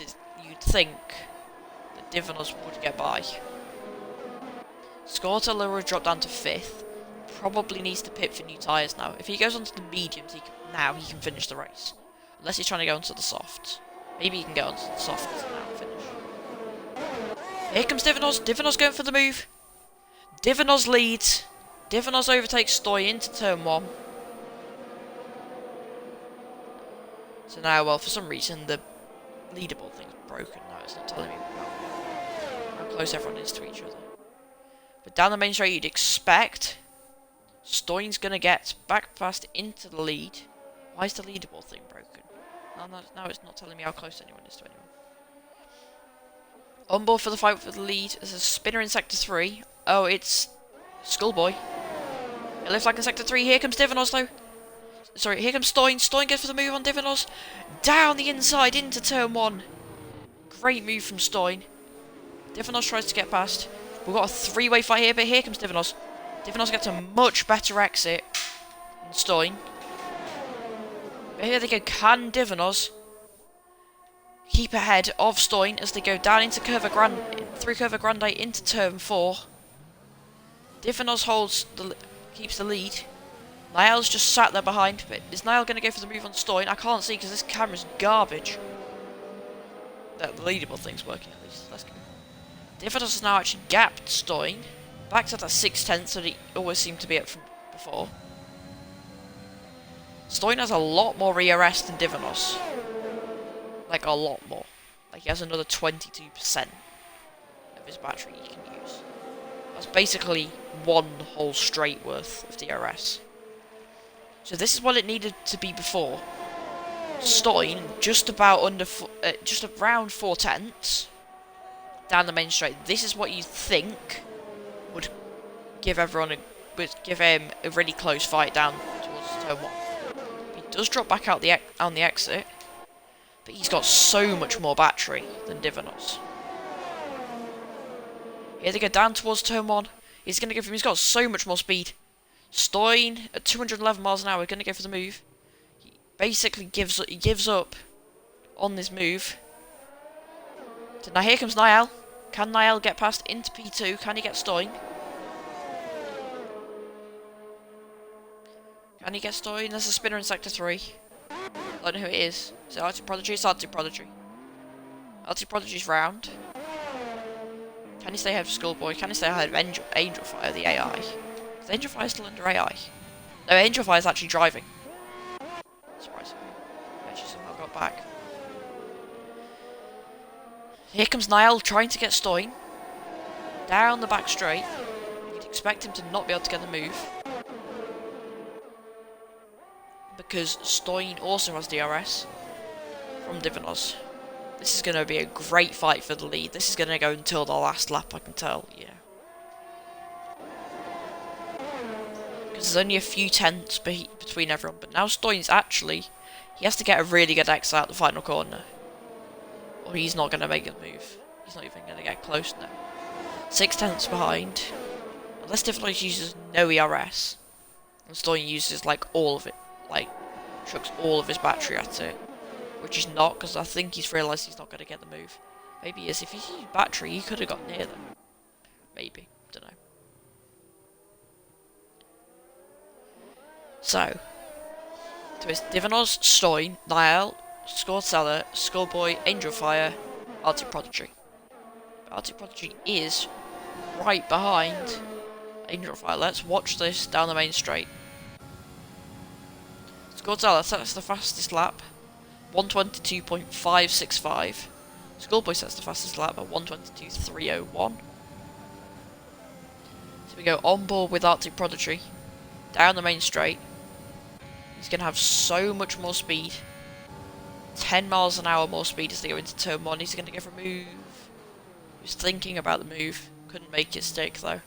think that Divinos would get by. Scortella will drop down to 5th. Probably needs to pit for new tyres now. If he goes onto the mediums, he can finish the race. Unless he's trying to go onto the softs. Maybe he can go onto the softs now and finish. Here comes Divinos. Divinos going for the move. Divinos leads. Divinos overtakes Stoin into turn 1. So now, well, for some reason, the leaderboard thing's broken now. It's not telling me how close everyone is to each other. But down the main straight, you'd expect Stoin's going to get back past into the lead. Why is the leaderboard thing broken? Now it's not telling me how close anyone is to anyone. On board for the fight for the lead. There's a spinner in Sector 3. Oh, it's Schoolboy. It looks like in Sector 3. Here comes Divinos though. Sorry, here comes Stoin. Stoin goes for the move on Divinos. Down the inside into turn 1. Great move from Stoin. Divinos tries to get past. We've got a 3-way fight here, but here comes Divinos. Divinos gets a much better exit than Stoin. But here they go. Can Divinos keep ahead of Stoin as they go down into through Curva Grande into turn 4? Divinos keeps the lead. Niall's just sat there behind, but is Niall going to go for the move on Stoin? I can't see because this camera's garbage. The leadable thing's working at least. Let's go. Divinos has now actually gapped Stoin. Back to that 6/10 that he always seemed to be at from before. Stoin has a lot more ERS than Divinos. Like, a lot more. Like, he has another 22% of his battery he can use. That's basically one whole straight worth of DRS. So this is what it needed to be before. Stoin just around 4/10 down the main straight. This is what you think would give him a really close fight down towards turn 1. He does drop back out on the exit, but he's got so much more battery than Divinos. Here they go down towards turn 1. He's going to go for him. He's got so much more speed. Stoin at 211 miles an hour, going to go for the move. He basically gives up on this move. So now here comes Niall. Can Niall get past into P2? Can he get Stoin? Can he get Stoin? There's a spinner in Sector 3. I don't know who it is. Is it Arctic Prodigy? It's Arctic Prodigy. Arctic Prodigy's round. Can he stay ahead of Schoolboy? Can he stay ahead of Angel Fire, the AI? Is Angel Fire still under AI? No, Angel Fire is actually driving. Surprisingly. She somehow got back. Here comes Niall trying to get Stoin. Down the back straight. You'd expect him to not be able to get the move. Because Stoin also has DRS from Divinos. This is going to be a great fight for the lead. This is going to go until the last lap, I can tell. Yeah. Because there's only a few tenths between everyone. But now Stoin's actually... He has to get a really good exit out the final corner. Or he's not going to make a move. He's not even going to get close now. 6 tenths behind. Unless Divinos uses no ERS. And Stoin uses like all of it. Like, chucks all of his battery at it. Which he's not, because I think he's realised he's not going to get the move. Maybe he is. If he used battery, he could have got near them. Maybe. Don't know. So it's Divinos, Stoin, Niall, Scorsella, Schoolboy, Angel Fire, Arctic Prodigy. Arctic Prodigy is right behind Angel Fire. Let's watch this down the main straight. Scorsella sets the fastest lap. 122.565. Schoolboy sets the fastest lap at 122.301. So we go on board with Arctic Prodigy. Down the main straight. He's going to have so much more speed. 10 miles an hour more speed as they go into turn 1. He's going to go for a move. He was thinking about the move. Couldn't make it stick though.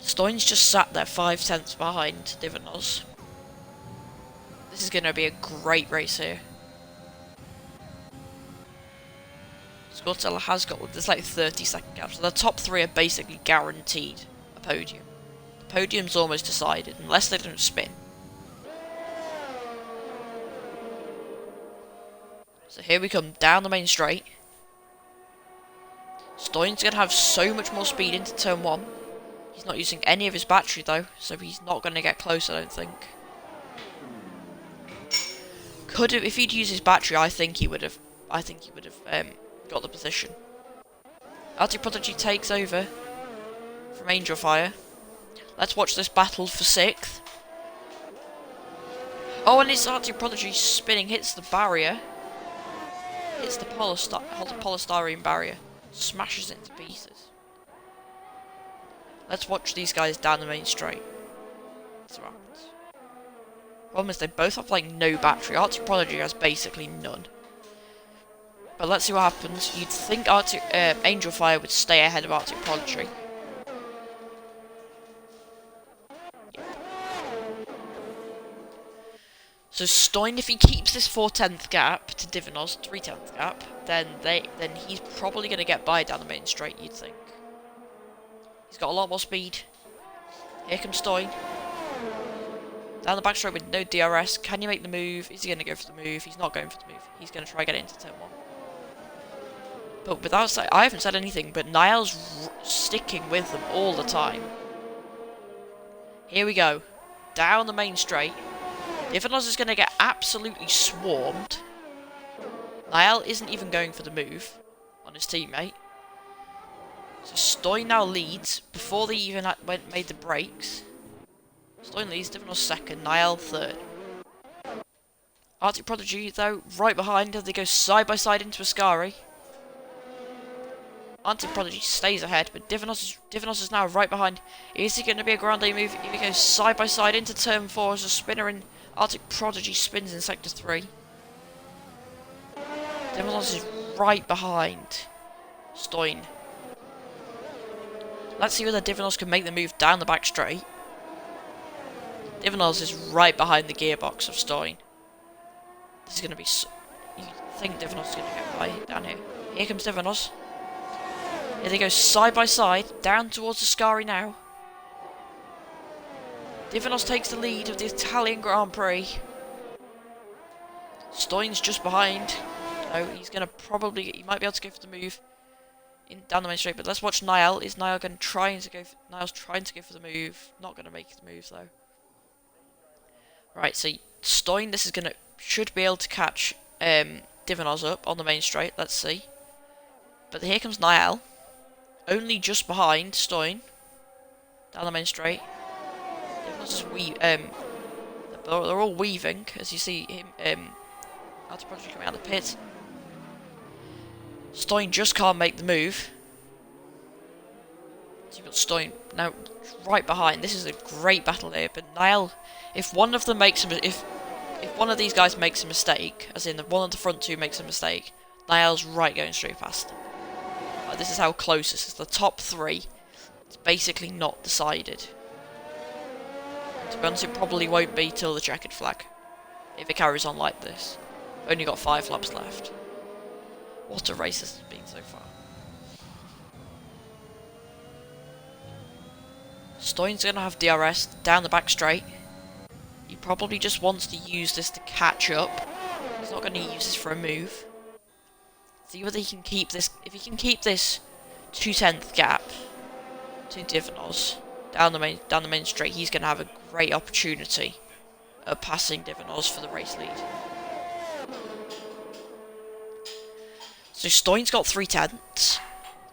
Stoin's just sat there 5 tenths behind Divinos. This is going to be a great race here. Scorsella has got... There's like 30-second gap. So the top 3 are basically guaranteed a podium. The podium's almost decided, unless they don't spin. So here we come, down the main straight. Stoin's going to have so much more speed into turn 1. He's not using any of his battery though, so he's not going to get close, I don't think. Could have, if he'd used his battery, I think he would have got the position. Arctic Prodigy takes over from Angel Fire. Let's watch this battle for 6th. Oh, and it's Arctic Prodigy spinning, hits the barrier. Hits the polystyrene barrier. Smashes it into pieces. Let's watch these guys down the main straight. That's what happens. Problem is they both have like no battery. Arctic Prodigy has basically none. But let's see what happens. You'd think Angel Fire would stay ahead of Arctic Prodigy. So Stein, if he keeps this 4/10 gap to Divinos, 3/10 gap, then he's probably going to get by down the main straight, you'd think. He's got a lot more speed. Here comes Stein. Down the back straight with no DRS. Can you make the move? Is he going to go for the move? He's not going for the move. He's going to try to get it into turn 1. But without saying, I haven't said anything, but Niall's sticking with them all the time. Here we go. Down the main straight. Divinos is going to get absolutely swarmed. Niall isn't even going for the move on his teammate. So Stein now leads before they even made the brakes. Stein leads, Divinos second, Niall third. Arctic Prodigy, though, right behind as they go side by side into Ascari. Arctic Prodigy stays ahead, but Divinos is now right behind. Is he going to be a grande move? If he goes side by side into turn 4 as a spinner, and Arctic Prodigy spins in sector 3. Divinos is right behind Stein. Let's see whether Divinos can make the move down the back straight. Divinos is right behind the gearbox of Stein. This is going to be... You think Divinos is going to get by down here. Here comes Divinos. Here they go side by side, down towards Ascari now. Divinos takes the lead of the Italian Grand Prix. Stein's just behind. No, he's going to probably... He might be able to go for the move down the main straight, but let's watch Niall. Is Niall going to try to go... Niall's trying to go for the move. Not going to make the move, though. Right, so Stein, this is going to... Should be able to catch Divinos up on the main straight. Let's see. But here comes Niall. Only just behind Stein. Down the main straight. They're all weaving, as you see him, Arctic Prodigy coming out of the pit. Stein just can't make the move. So you've got Stein now right behind. This is a great battle here, but Niall, if one of them makes if one of these guys makes a mistake, as in one of the front two makes a mistake, Niall's right going straight past them. This is how close this is. The top 3, it's basically not decided. And to be honest, it probably won't be till the checkered flag, if it carries on like this. Only got 5 laps left. What a race this has been so far. Stein's going to have DRS down the back straight. He probably just wants to use this to catch up. He's not going to use this for a move. See whether he can keep this. If he can keep this 2/10 gap to Divinos down the main straight, he's going to have a great opportunity of passing Divinos for the race lead. So Stein's got 3/10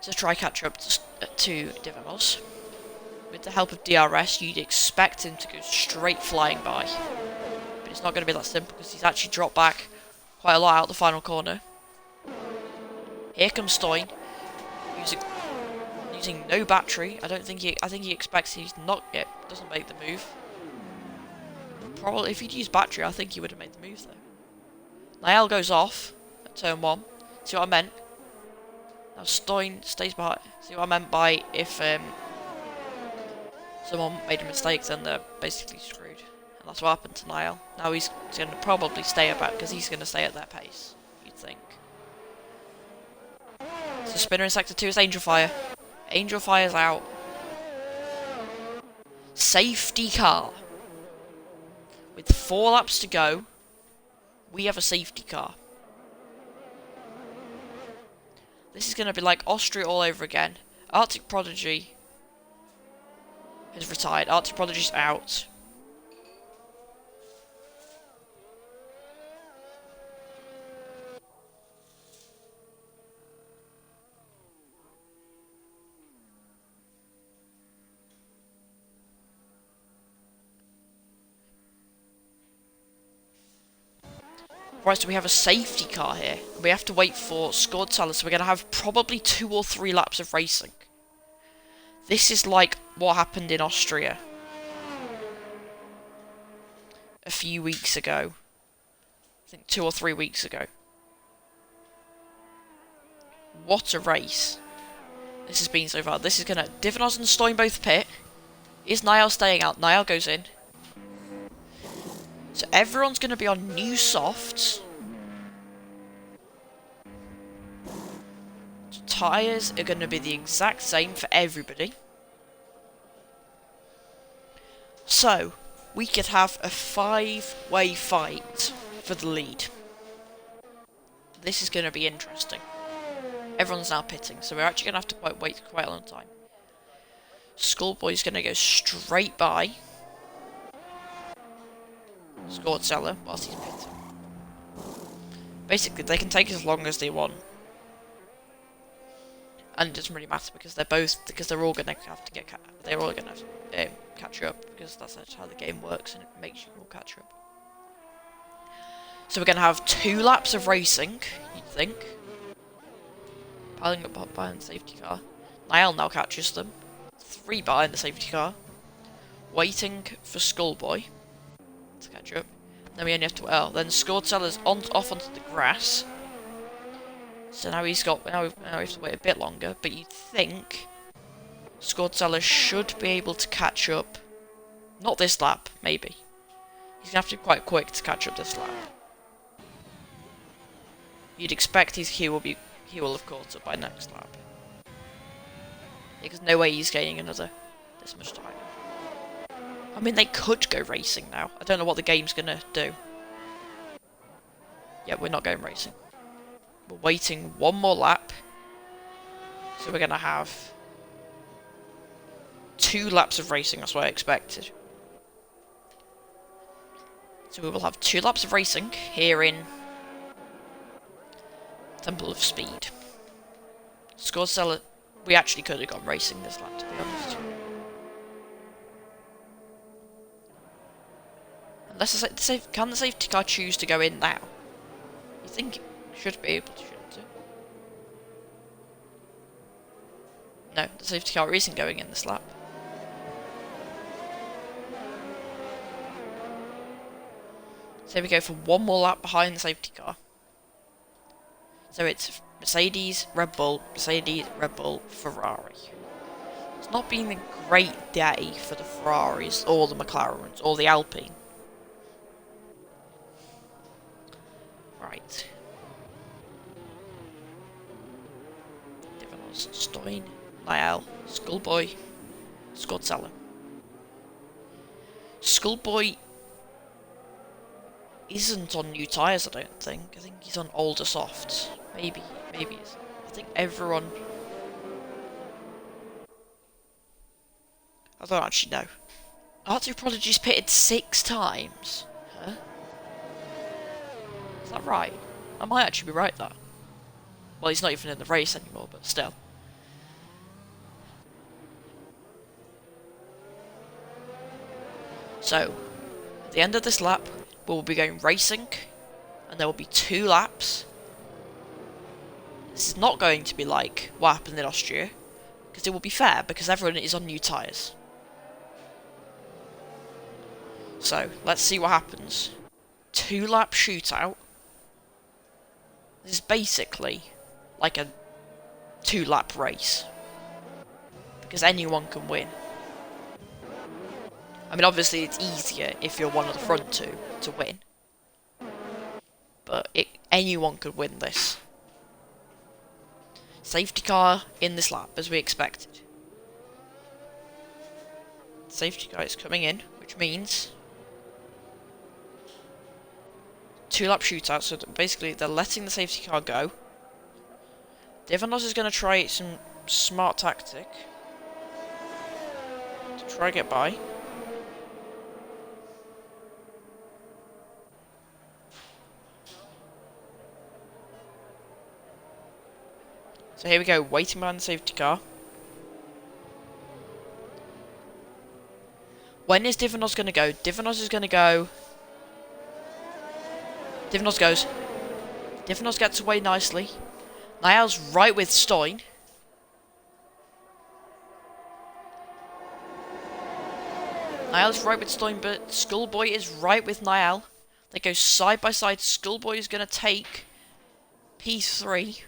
to try catch up to Divinos. With the help of DRS, you'd expect him to go straight flying by, but it's not going to be that simple because he's actually dropped back quite a lot out the final corner. Here comes Stein, using no battery. I think he expects he's doesn't make the move. Probably if he'd used battery, I think he would have made the move though. Niall goes off at turn 1. See what I meant? Now Stein stays behind. See what I meant by if someone made a mistake, then they're basically screwed. And that's what happened to Niall. Now he's going to probably stay about, because he's going to stay at their pace, you'd think. So spinner in sector 2 is Angel Fire. Angel Fire's out. Safety car. With 4 laps to go, we have a safety car. This is going to be like Austria all over again. Arctic Prodigy has retired. Arctic Prodigy's out. Right, so we have a safety car here. We have to wait for scored tellers, so we're going to have probably 2 or 3 laps of racing. This is like what happened in Austria a few weeks ago. I think 2 or 3 weeks ago. What a race this has been so far. This is going to... Divinos and Stein both pit. Is Niall staying out? Niall goes in. So everyone's going to be on new softs. Tyres are going to be the exact same for everybody. So, we could have a 5-way fight for the lead. This is going to be interesting. Everyone's now pitting, so we're actually going to have to wait quite a long time. Schoolboy's going to go straight by Scortzeller whilst he's pitting. Basically, they can take as long as they want. And it doesn't really matter because they're all going to have to catch up, because that's how the game works, and it makes you all catch up. So we're going to have 2 laps of racing, you'd think. Piling up behind the safety car. Niall now catches them. 3 behind the safety car. Waiting for Schoolboy to catch up. Then we only have to, then Scortzeller's off onto the grass. So now now we have to wait a bit longer, but you'd think Scortzeller should be able to catch up. Not this lap, maybe. He's going to have to be quite quick to catch up this lap. You'd expect he will have caught up by next lap. Because no way he's gaining this much time. I mean, they could go racing now. I don't know what the game's going to do. Yeah, we're not going racing. We're waiting 1 more lap. So we're going to have 2 laps of racing, that's what I expected. So we will have 2 laps of racing here in Temple of Speed. Scortzeller, we actually could have gone racing this lap, to be honest. Unless can the safety car choose to go in now? You think it should be able to, shouldn't it? No, the safety car isn't going in this lap. So we go for 1 more lap behind the safety car. So it's Mercedes, Red Bull, Ferrari. It's not been a great day for the Ferraris, or the McLarens, or the Alpine. Right. Divanos, Stoin, Niall, Schoolboy, Scortzeller. Schoolboy isn't on new tyres, I don't think. I think he's on older softs. Maybe he's. I think everyone... I don't actually know. Arctic Prodigy's pitted 6 times. Huh? Is that right? I might actually be right, that. Well, he's not even in the race anymore, but still. So, at the end of this lap, we'll be going racing, and there will be 2 laps. This is not going to be like what happened in Austria, because it will be fair, because everyone is on new tyres. So, let's see what happens. 2 lap shootout. This is basically like a 2 lap race, because anyone can win. I mean, obviously it's easier if you're one of the front 2 to win, but anyone could win this. Safety car in this lap, as we expected. Safety car is coming in, which means 2 lap shootout, so basically they're letting the safety car go. Divanos is going to try some smart tactic to try get by. So here we go, waiting behind the safety car. When is Divanos going to go? Divanos is going to go... Divanos goes. Divanos gets away nicely. Niall's right with Stoin. Niall's right with Stoin, but Schoolboy is right with Niall. They go side by side. Schoolboy is going to take P3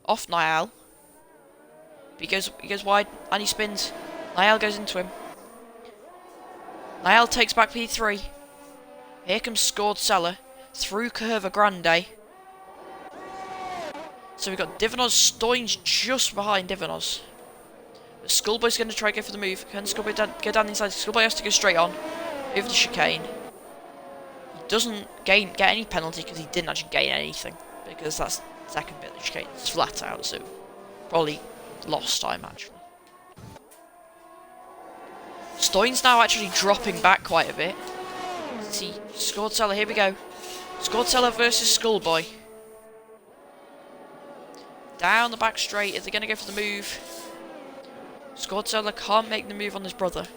off Niall. He goes wide and he spins. Niall goes into him. Niall takes back P3. Here comes Scored Seller through Curva Grande. So we've got Divinos. Stoin's just behind Divinos. Schoolboy's going to try to go for the move. Can Schoolboy go down the inside? Schoolboy has to go straight on. Over the chicane. He doesn't get any penalty because he didn't actually gain anything. Because that's the second bit of the chicane. It's flat out, so probably lost time actually. Stoin's now actually dropping back quite a bit. Let's see, Scored Seller, here we go. Scored Seller versus Schoolboy. Down the back straight, is he going to go for the move? Scored Seller can't make the move on his brother.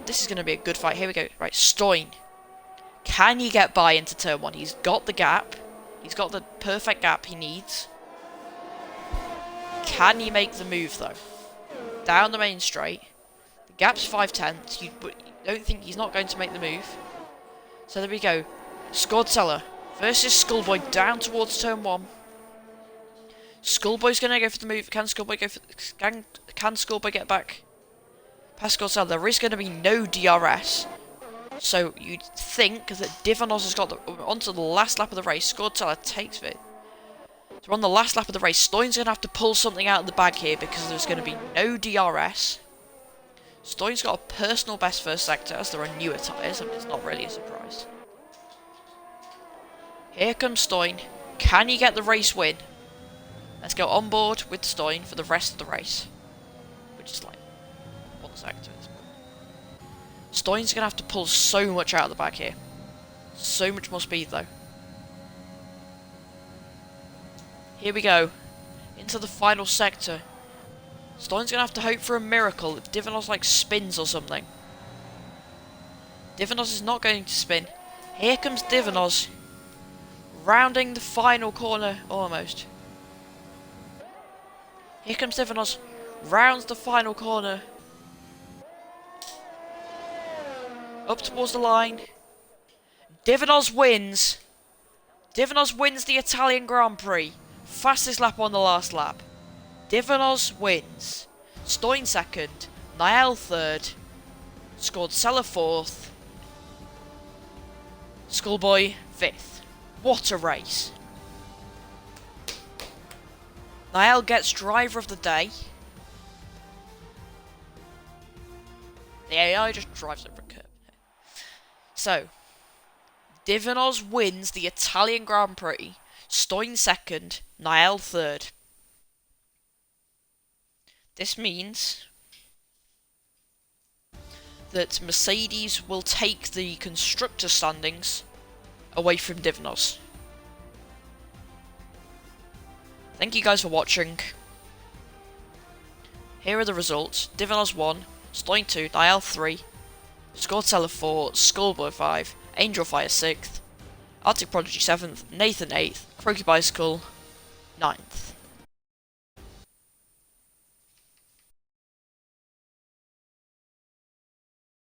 This is going to be a good fight. Here we go. Right, Stoin. Can he get by into turn 1? He's got the gap. He's got the perfect gap he needs. Can he make the move, though? Down the main straight. The gap's 5/10. But you don't think he's not going to make the move. So there we go. Scored Seller versus Schoolboy down towards turn 1. Schoolboy's going to go for the move. Can Schoolboy can Schoolboy get back past Scored Seller? There is going to be no DRS. So you'd think that Divinos has got onto the last lap of the race. Scored Seller takes it. So we're on the last lap of the race. Stoin's going to have to pull something out of the bag here because there's going to be no DRS. Stoin's got a personal best first sector as there are newer tyres. I mean, it's not really a surprise. Here comes Stoin. Can he get the race win? Let's go on board with Stoin for the rest of the race. Which is like 1 sector at this point. Stoin's going to have to pull so much out of the bag here. So much more speed though. Here we go. Into the final sector. Stoin's going to have to hope for a miracle if Divinos like spins or something. Divinos is not going to spin. Here comes Divinos. Rounding the final corner almost. Here comes Divinos. Rounds the final corner. Up towards the line. Divinos wins. Divinos wins the Italian Grand Prix. Fastest lap on the last lap. Divinos wins. Stoin second. Niall third. Scored Seller fourth. Schoolboy fifth. What a race. Niall gets driver of the day. The AI just drives over a curb. So, Divinos wins the Italian Grand Prix. Stoin second, Niall third. This means that Mercedes will take the constructor standings away from Divinos. Thank you guys for watching. Here are the results. Divinos 1, Stoin 2, Niall 3, Scored Seller 4, Schoolboy 5, Angel Fire 6th, Arctic Prodigy 7th, Nathan 8th, Croaky Bicycle 9th.